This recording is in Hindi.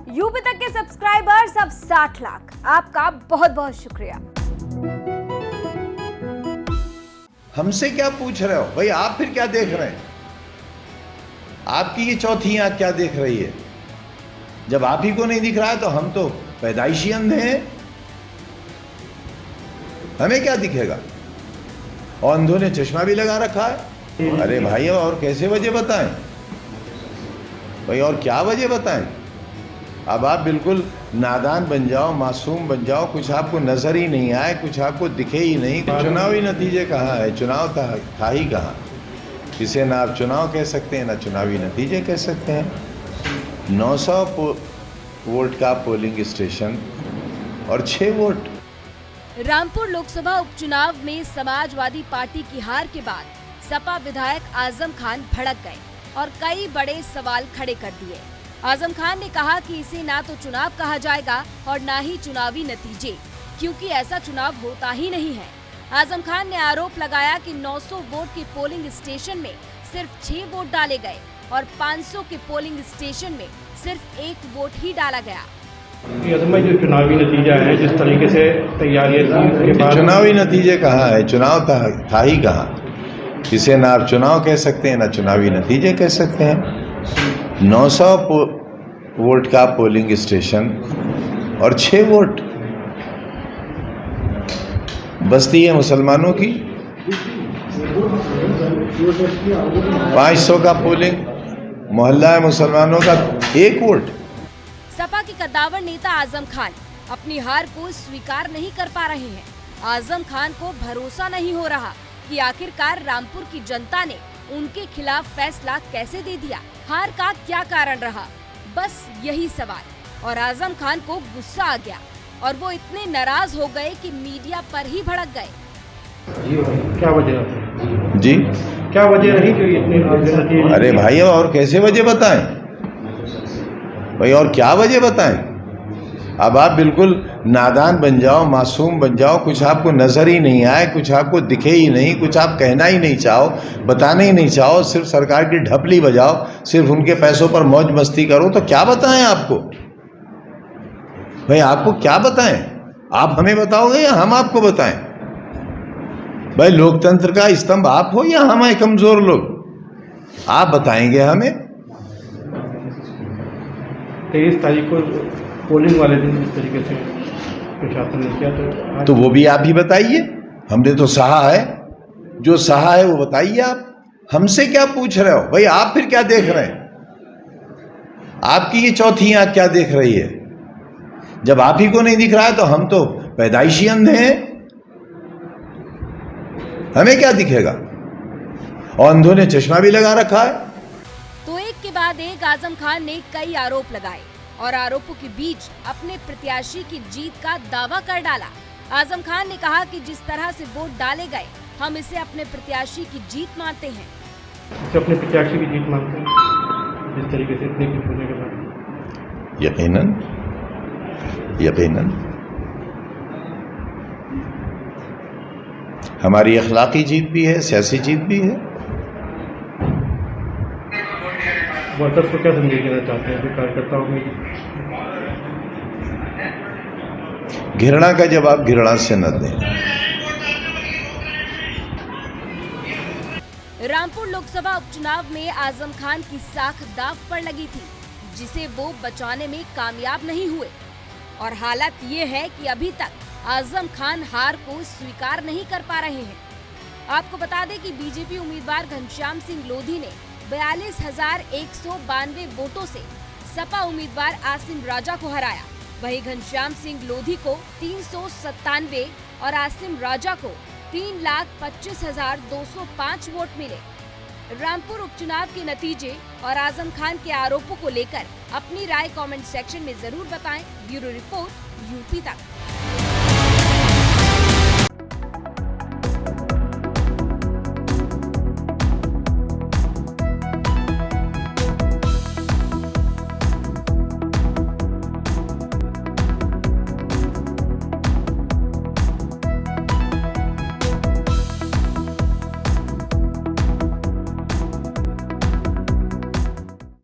यूपी तक के सब्सक्राइबर्स अब 60 लाख। आपका बहुत बहुत शुक्रिया। हमसे क्या पूछ रहे हो भाई? आप फिर क्या देख रहे हैं? आपकी ये चौथी आंख क्या देख रही है? जब आप ही को नहीं दिख रहा है तो हम तो पैदाइशी अंधे हैं, हमें क्या दिखेगा? और अंधों ने चश्मा भी लगा रखा है। अरे भाई, और कैसे वजह बताएं भाई? और क्या वजह बताएं? अब आप बिल्कुल नादान बन जाओ, मासूम बन जाओ, कुछ आपको नजर ही नहीं आए, कुछ आपको दिखे ही नहीं। चुनावी नतीजे कहाँ है? चुनाव था ही कहाँ? इसे ना आप चुनाव कह सकते हैं ना चुनावी नतीजे कह सकते हैं। 900 वोट का पोलिंग स्टेशन और 6 वोट। रामपुर लोकसभा उपचुनाव में समाजवादी पार्टी की हार के बाद सपा विधायक आजम खान भड़क गए और कई बड़े सवाल खड़े कर दिए। आजम खान ने कहा कि इसे ना तो चुनाव कहा जाएगा और ना ही चुनावी नतीजे, क्योंकि ऐसा चुनाव होता ही नहीं है। आजम खान ने आरोप लगाया कि 900 वोट के पोलिंग स्टेशन में सिर्फ 6 वोट डाले गए और 500 के पोलिंग स्टेशन में सिर्फ 1 वोट ही डाला गया। जो चुनावी नतीजा है, जिस तरीके से तैयारियां थी उसके बाद चुनावी नतीजे कहाँ है? चुनाव था ही कहाँ? इसे ना आप चुनाव कह सकते हैं ना चुनावी नतीजे कह सकते हैं। 900 वोट का पोलिंग स्टेशन और 6 वोट। बस्ती है मुसलमानों की। 500 का पोलिंग मोहल्ला है मुसलमानों का, 1 वोट। सपा के कद्दावर नेता आजम खान अपनी हार को स्वीकार नहीं कर पा रहे हैं। आजम खान को भरोसा नहीं हो रहा कि आखिरकार रामपुर की जनता ने उनके खिलाफ फैसला कैसे दे दिया। हार का क्या कारण रहा? बस यही सवाल। और आजम खान को गुस्सा आ गया और वो इतने नाराज हो गए कि मीडिया पर ही भड़क गए। क्या वजह थी? जी, क्या वजह रही जो इतने? अरे भाई, और कैसे वजह बताएं भाई? और क्या वजह बताएं? अब आप बिल्कुल नादान बन जाओ, मासूम बन जाओ, कुछ आपको नजर ही नहीं आए, कुछ आपको दिखे ही नहीं, कुछ आप कहना ही नहीं चाहो, बताने ही नहीं चाहो, सिर्फ सरकार की ढपली बजाओ, सिर्फ उनके पैसों पर मौज मस्ती करो, तो क्या बताएं आपको भाई? आपको क्या बताएं? आप हमें बताओगे या हम आपको बताएं? भाई, लोकतंत्र का स्तंभ आप हो या हम हैं कमजोर लोग? आप बताएंगे हमें। 23 तारीख को पोलिंग वाले दिन जिस तरीके से प्रशासन ने किया तो वो भी आप ही बताइए। हमने तो सहा है, जो सहा है वो बताइए आप। हमसे क्या पूछ रहे हो भाई? आप फिर क्या देख रहे हैं? आपकी ये चौथी आंख क्या देख रही है? जब आप ही को नहीं दिख रहा है तो हम तो पैदाइशी अंधे हैं, हमें क्या दिखेगा? और अंधों ने चश्मा भी लगा रखा है। तो एक के बाद एक आजम खान ने कई आरोप लगाए और आरोपों के बीच अपने प्रत्याशी की जीत का दावा कर डाला। आजम खान ने कहा कि जिस तरह से वोट डाले गए, हम इसे अपने प्रत्याशी की जीत मानते हैं। अपने प्रत्याशी की जीत मानते हैं जिस तरीके से इतने कुछ होने के बाद? यकीनन, यकीनन हमारी अखलाकी जीत भी है, सियासी जीत भी है। वर्कर्स को क्या संदेश देना चाहते हैं जो कार्यकर्ताओं में? घृणा का जवाब घृणा से न दें। रामपुर लोकसभा उपचुनाव में आजम खान की साख दांव पर लगी थी, जिसे वो बचाने में कामयाब नहीं हुए। और हालत ये है कि अभी तक आजम खान हार को स्वीकार नहीं कर पा रहे हैं। आपको बता दें कि बीजेपी उम्मीदवार घनश्याम सिंह लोधी ने 42,192 वोटों से सपा उम्मीदवार आसिम राजा को हराया। वहीं घनश्याम सिंह लोधी को 397 और आसिम राजा को 3,25,205 वोट मिले। रामपुर उपचुनाव के नतीजे और आजम खान के आरोपों को लेकर अपनी राय कमेंट सेक्शन में जरूर बताएं। ब्यूरो रिपोर्ट, यूपी तक।